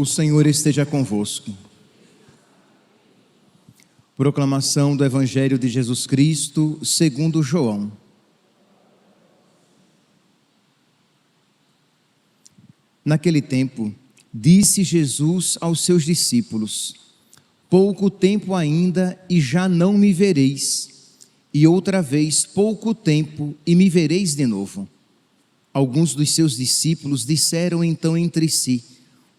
O Senhor esteja convosco. Proclamação do Evangelho de Jesus Cristo, segundo João. Naquele tempo, disse Jesus aos seus discípulos: pouco tempo ainda e já não me vereis, e outra vez pouco tempo e me vereis de novo. Alguns dos seus discípulos disseram então entre si: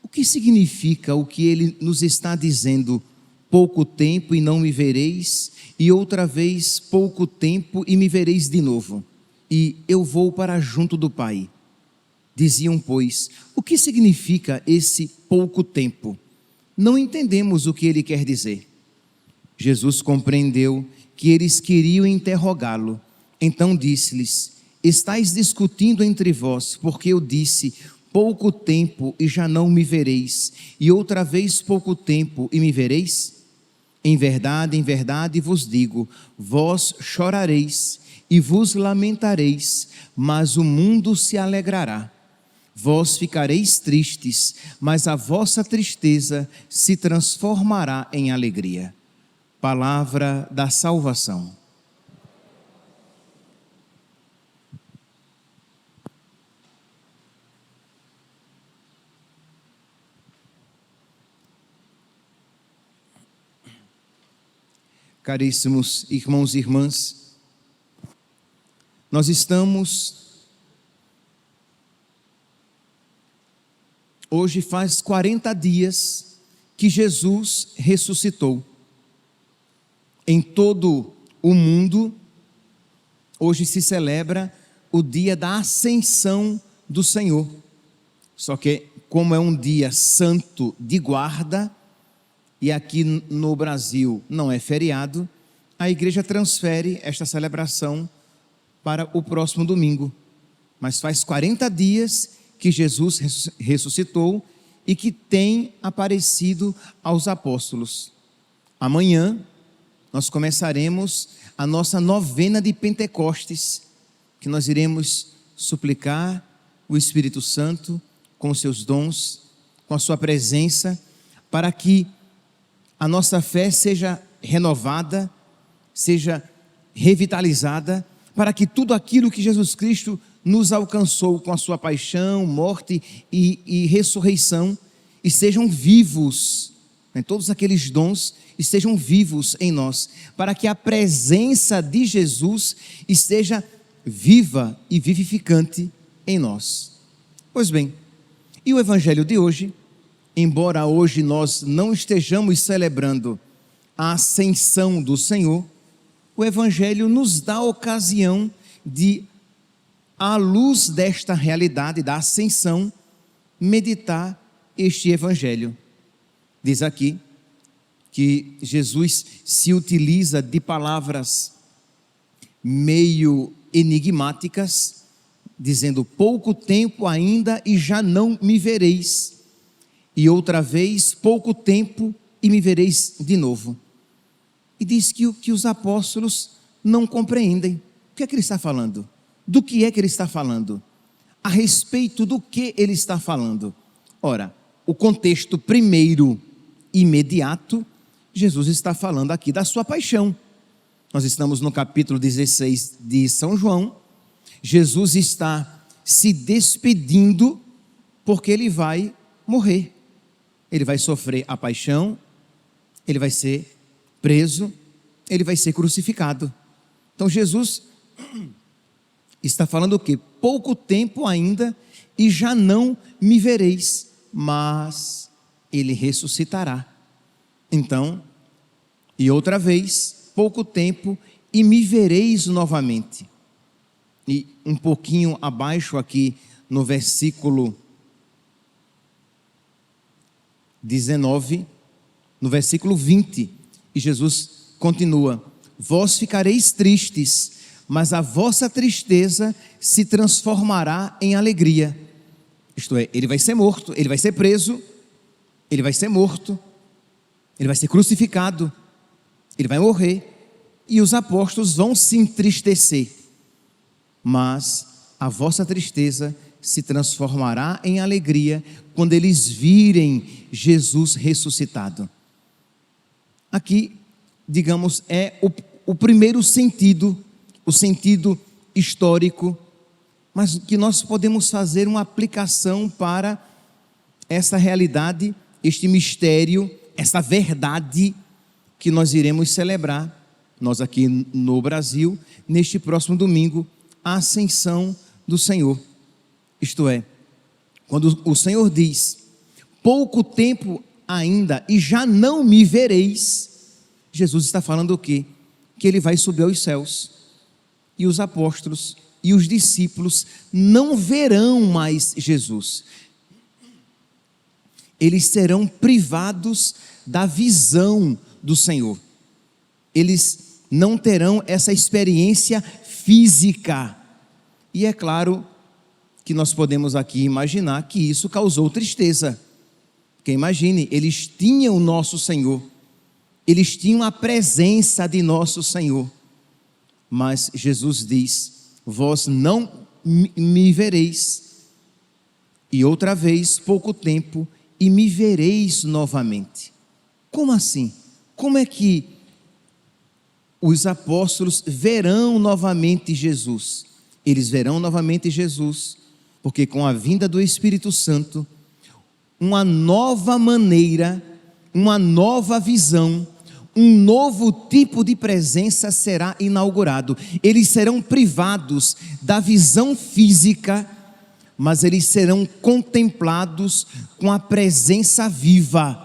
o que significa o que ele nos está dizendo? Pouco tempo e não me vereis, e outra vez pouco tempo e me vereis de novo, e eu vou para junto do Pai. Diziam, pois, o que significa esse pouco tempo? Não entendemos o que ele quer dizer. Jesus compreendeu que eles queriam interrogá-lo, então disse-lhes: estais discutindo entre vós, porque eu disse: pouco tempo e já não me vereis, e outra vez pouco tempo e me vereis? Em verdade vos digo, vós chorareis e vos lamentareis, mas o mundo se alegrará. Vós ficareis tristes, mas a vossa tristeza se transformará em alegria. Palavra da salvação. Caríssimos irmãos e irmãs, nós hoje faz 40 dias que Jesus ressuscitou. Em todo o mundo, hoje se celebra o dia da Ascensão do Senhor. Só que, como é um dia santo de guarda, e aqui no Brasil não é feriado, a igreja transfere esta celebração para o próximo domingo. Mas faz 40 dias que Jesus ressuscitou e que tem aparecido aos apóstolos. Amanhã nós começaremos a nossa novena de Pentecostes, que nós iremos suplicar o Espírito Santo com os seus dons, com a sua presença, para que a nossa fé seja renovada, seja revitalizada, para que tudo aquilo que Jesus Cristo nos alcançou com a sua paixão, morte e ressurreição, estejam vivos, todos aqueles dons estejam vivos em nós, para que a presença de Jesus esteja viva e vivificante em nós. Pois bem, e o Evangelho de hoje, embora hoje nós não estejamos celebrando a ascensão do Senhor, o Evangelho nos dá a ocasião de, à luz desta realidade da ascensão, meditar este Evangelho. Diz aqui que Jesus se utiliza de palavras meio enigmáticas, dizendo: pouco tempo ainda e já não me vereis, e outra vez pouco tempo e me vereis de novo. E diz que os apóstolos não compreendem. O que é que ele está falando? Do que é que ele está falando? A respeito do que ele está falando? Ora, o contexto primeiro, imediato, Jesus está falando aqui da sua paixão. Nós estamos no capítulo 16 de São João. Jesus está se despedindo porque ele vai morrer. Ele vai sofrer a paixão, ele vai ser preso, ele vai ser crucificado. Então Jesus está falando o quê? Pouco tempo ainda e já não me vereis, mas ele ressuscitará. Então, e outra vez, pouco tempo e me vereis novamente. E um pouquinho abaixo aqui no versículo 19, no versículo 20, e Jesus continua: vós ficareis tristes, mas a vossa tristeza se transformará em alegria. Isto é, ele vai ser morto, ele vai ser preso, ele vai ser morto, ele vai ser crucificado, ele vai morrer, e os apóstolos vão se entristecer, mas a vossa tristeza se transformará em alegria quando eles virem Jesus ressuscitado. Aqui, digamos, é o primeiro sentido, o sentido histórico, mas que nós podemos fazer uma aplicação para essa realidade, este mistério, essa verdade que nós iremos celebrar, nós aqui no Brasil, neste próximo domingo, a ascensão do Senhor. Isto é, quando o Senhor diz, pouco tempo ainda e já não me vereis, Jesus está falando o quê? Que ele vai subir aos céus, e os apóstolos e os discípulos não verão mais Jesus. Eles serão privados da visão do Senhor. Eles não terão essa experiência física. E é claro que nós podemos aqui imaginar que isso causou tristeza. Porque imagine, eles tinham o nosso Senhor, eles tinham a presença de nosso Senhor. Mas Jesus diz, vós não me vereis, e outra vez, pouco tempo, e me vereis novamente. Como assim? Como é que os apóstolos verão novamente Jesus? Eles verão novamente Jesus, porque com a vinda do Espírito Santo, uma nova maneira, uma nova visão, um novo tipo de presença será inaugurado. Eles serão privados da visão física, mas eles serão contemplados com a presença viva.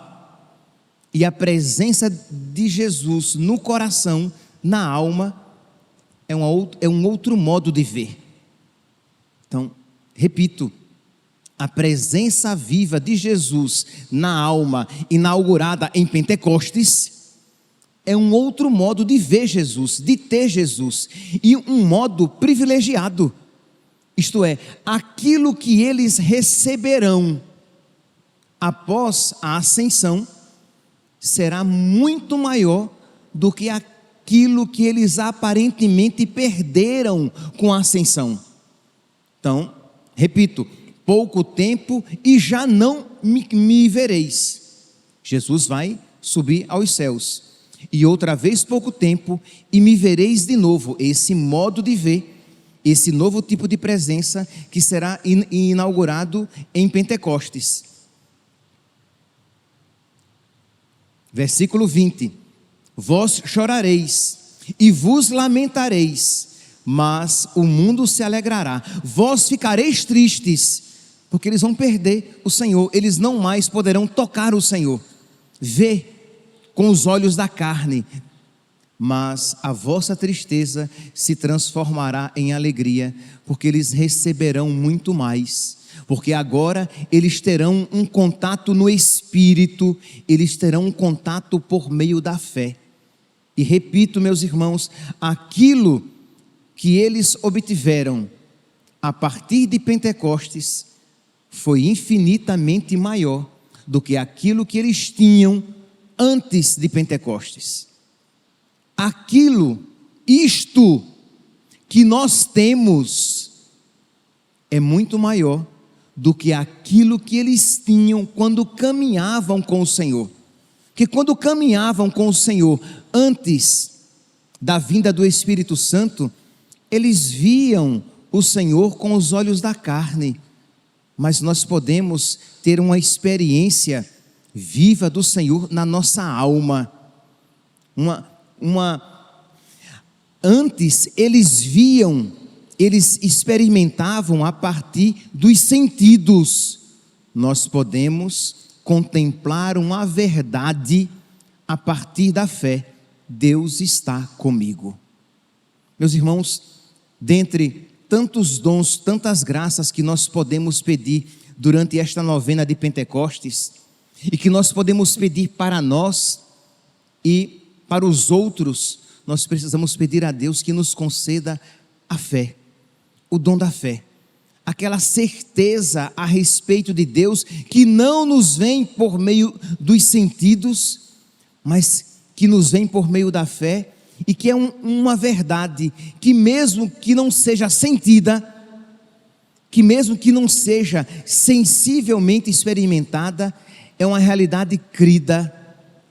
E a presença de Jesus no coração, na alma, é um outro modo de ver. Então, repito, a presença viva de Jesus na alma, inaugurada em Pentecostes, é um outro modo de ver Jesus, de ter Jesus, e um modo privilegiado. Isto é, aquilo que eles receberão após a ascensão será muito maior do que aquilo que eles aparentemente perderam com a ascensão. Então, repito, pouco tempo e já não me vereis. Jesus vai subir aos céus. E outra vez pouco tempo e me vereis de novo. Esse modo de ver, esse novo tipo de presença que será inaugurado em Pentecostes. Versículo 20: vós chorareis e vos lamentareis, mas o mundo se alegrará. Vós ficareis tristes, porque eles vão perder o Senhor, eles não mais poderão tocar o Senhor, ver com os olhos da carne, mas a vossa tristeza se transformará em alegria, porque eles receberão muito mais, porque agora eles terão um contato no Espírito, eles terão um contato por meio da fé. E repito, meus irmãos, aquilo que eles obtiveram a partir de Pentecostes foi infinitamente maior do que aquilo que eles tinham antes de Pentecostes. Isto que nós temos é muito maior do que aquilo que eles tinham quando caminhavam com o Senhor. Porque quando caminhavam com o Senhor antes da vinda do Espírito Santo, eles viam o Senhor com os olhos da carne, mas nós podemos ter uma experiência viva do Senhor na nossa alma. Antes eles viam, eles experimentavam a partir dos sentidos. Nós podemos contemplar uma verdade a partir da fé. Deus está comigo. Meus irmãos, dentre tantos dons, tantas graças que nós podemos pedir durante esta novena de Pentecostes, e que nós podemos pedir para nós e para os outros, nós precisamos pedir a Deus que nos conceda a fé, o dom da fé, aquela certeza a respeito de Deus, que não nos vem por meio dos sentidos, mas que nos vem por meio da fé, e que é uma verdade que mesmo que não seja sentida, que mesmo que não seja sensivelmente experimentada, é uma realidade crida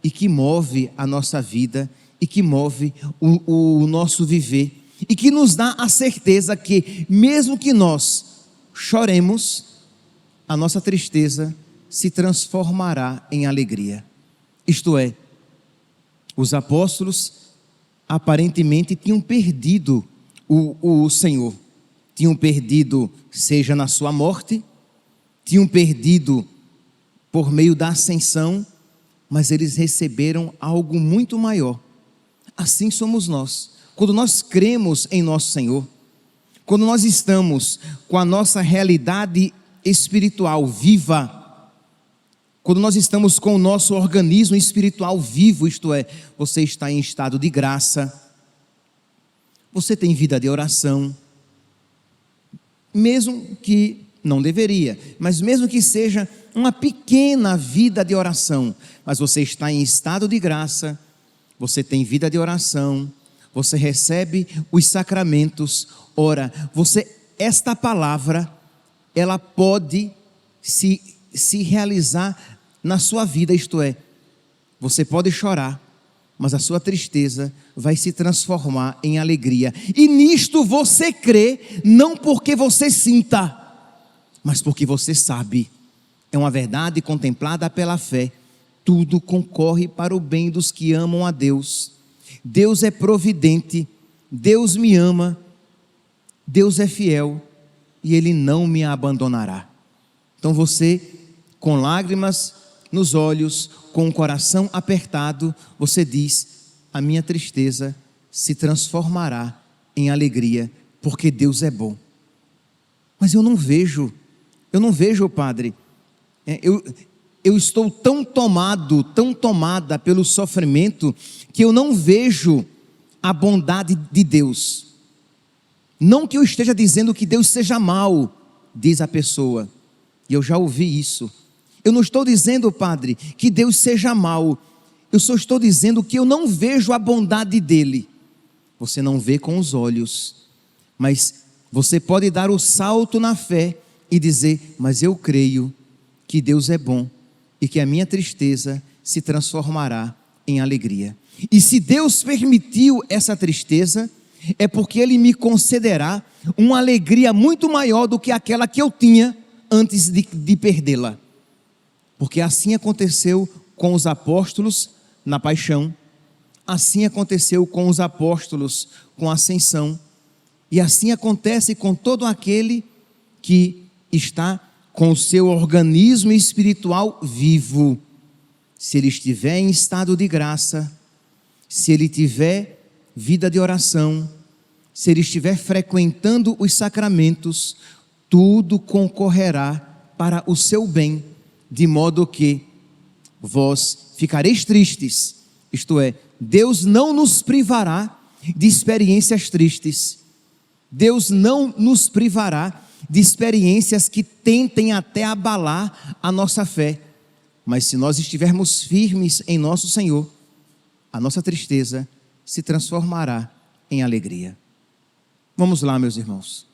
e que move a nossa vida e que move o nosso viver e que nos dá a certeza que mesmo que nós choremos, a nossa tristeza se transformará em alegria. Isto é, os apóstolos aparentemente tinham perdido o Senhor, tinham perdido, seja na sua morte, tinham perdido por meio da ascensão, mas eles receberam algo muito maior. Assim somos nós. Quando nós cremos em nosso Senhor, quando nós estamos com a nossa realidade espiritual viva, quando nós estamos com o nosso organismo espiritual vivo, isto é, você está em estado de graça, você tem vida de oração, mesmo que não deveria, mas mesmo que seja uma pequena vida de oração, mas você está em estado de graça, você tem vida de oração, você recebe os sacramentos. Ora, esta palavra, ela pode se realizar na sua vida, isto é, você pode chorar, mas a sua tristeza vai se transformar em alegria, e nisto você crê, não porque você sinta, mas porque você sabe, é uma verdade contemplada pela fé, tudo concorre para o bem dos que amam a Deus, Deus é providente, Deus me ama, Deus é fiel, e Ele não me abandonará. Então você, com lágrimas nos olhos, com o coração apertado, você diz, a minha tristeza se transformará em alegria, porque Deus é bom. Mas eu não vejo, Padre, eu estou tão tomada pelo sofrimento, que eu não vejo a bondade de Deus. Não que eu esteja dizendo que Deus seja mau, diz a pessoa, e eu já ouvi isso. Eu não estou dizendo, Padre, que Deus seja mau, eu só estou dizendo que eu não vejo a bondade dEle. Você não vê com os olhos, mas você pode dar o salto na fé e dizer, mas eu creio que Deus é bom e que a minha tristeza se transformará em alegria. E se Deus permitiu essa tristeza, é porque Ele me concederá uma alegria muito maior do que aquela que eu tinha antes de perdê-la. Porque assim aconteceu com os apóstolos na paixão, assim aconteceu com os apóstolos com a ascensão, e assim acontece com todo aquele que está com o seu organismo espiritual vivo. Se ele estiver em estado de graça, se ele tiver vida de oração, se ele estiver frequentando os sacramentos, tudo concorrerá para o seu bem, de modo que vós ficareis tristes, isto é, Deus não nos privará de experiências tristes, Deus não nos privará de experiências que tentem até abalar a nossa fé, mas se nós estivermos firmes em nosso Senhor, a nossa tristeza se transformará em alegria. Vamos lá, meus irmãos.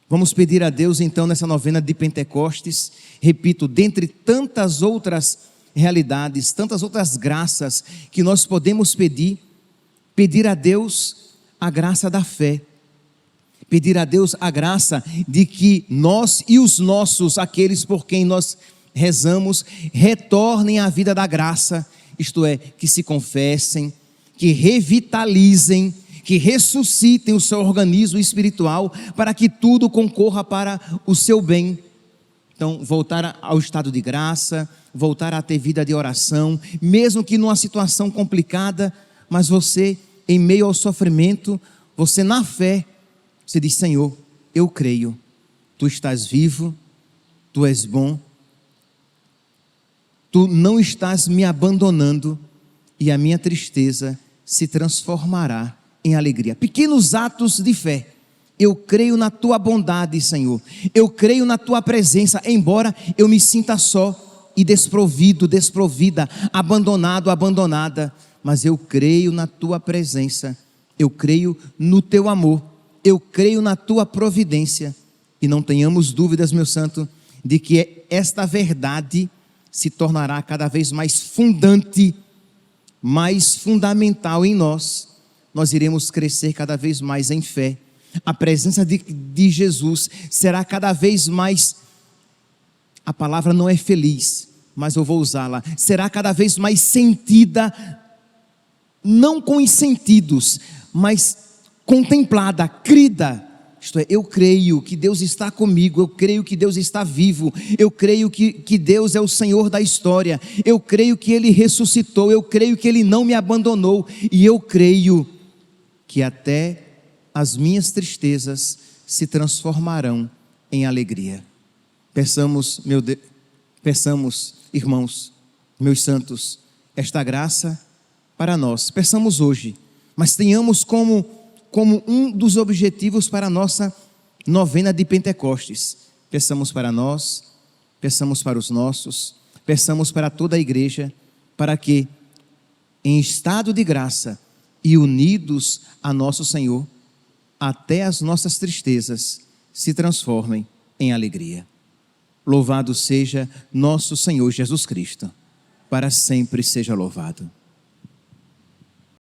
Vamos pedir a Deus então nessa novena de Pentecostes, repito, dentre tantas outras realidades, tantas outras graças que nós podemos pedir a Deus a graça da fé, pedir a Deus a graça de que nós e os nossos, aqueles por quem nós rezamos, retornem à vida da graça, isto é, que se confessem, que revitalizem, que ressuscitem o seu organismo espiritual, para que tudo concorra para o seu bem. Então, voltar ao estado de graça, voltar a ter vida de oração, mesmo que numa situação complicada, mas você, em meio ao sofrimento, você na fé, você diz, Senhor, eu creio, Tu estás vivo, Tu és bom, Tu não estás me abandonando, e a minha tristeza se transformará em alegria. Pequenos atos de fé. Eu creio na Tua bondade, Senhor. Eu creio na Tua presença, embora eu me sinta só e desprovido, desprovida, abandonado, abandonada. Mas eu creio na Tua presença. Eu creio no Teu amor. Eu creio na Tua providência. E não tenhamos dúvidas, meu santo, de que esta verdade se tornará cada vez mais fundante, mais fundamental em nós. Nós iremos crescer cada vez mais em fé. A presença de Jesus será cada vez mais, a palavra não é feliz, mas eu vou usá-la, será cada vez mais sentida, não com os sentidos, mas contemplada, crida. Isto é, eu creio que Deus está comigo, eu creio que Deus está vivo, eu creio que Deus é o Senhor da história, eu creio que Ele ressuscitou, eu creio que Ele não me abandonou, e eu creio que até as minhas tristezas se transformarão em alegria. Peçamos, peçamos, irmãos, meus santos, esta graça para nós. Peçamos hoje, mas tenhamos como um dos objetivos para a nossa novena de Pentecostes. Peçamos para nós, peçamos para os nossos, peçamos para toda a igreja, para que, em estado de graça e unidos a nosso Senhor, até as nossas tristezas se transformem em alegria. Louvado seja nosso Senhor Jesus Cristo, para sempre seja louvado.